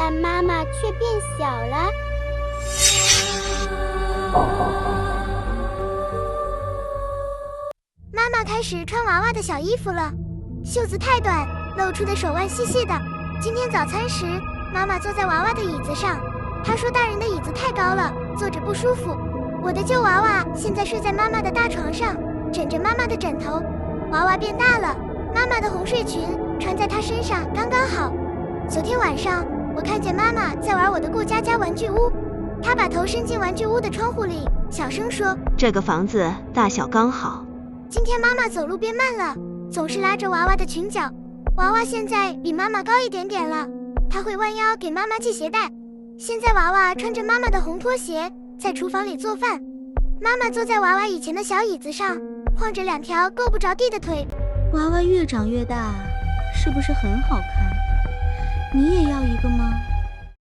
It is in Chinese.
但妈妈却变小了。妈妈开始穿娃娃的小衣服了，袖子太短，露出的手腕细细的。今天早餐时，妈妈坐在娃娃的椅子上，她说大人的椅子太高了，坐着不舒服。我的旧娃娃现在睡在妈妈的大床上，枕着妈妈的枕头。娃娃变大了，妈妈的红睡裙穿在她身上刚刚好。昨天晚上，我看见妈妈在玩我的过家家玩具屋，她把头伸进玩具屋的窗户里，小声说：“这个房子大小刚好。”今天妈妈走路变慢了，总是拉着娃娃的裙角。娃娃现在比妈妈高一点点了，她会弯腰给妈妈系鞋带。现在娃娃穿着妈妈的红拖鞋，在厨房里做饭。妈妈坐在娃娃以前的小椅子上，晃着2条够不着地的腿。娃娃越长越大，是不是很好看？你也要一个吗？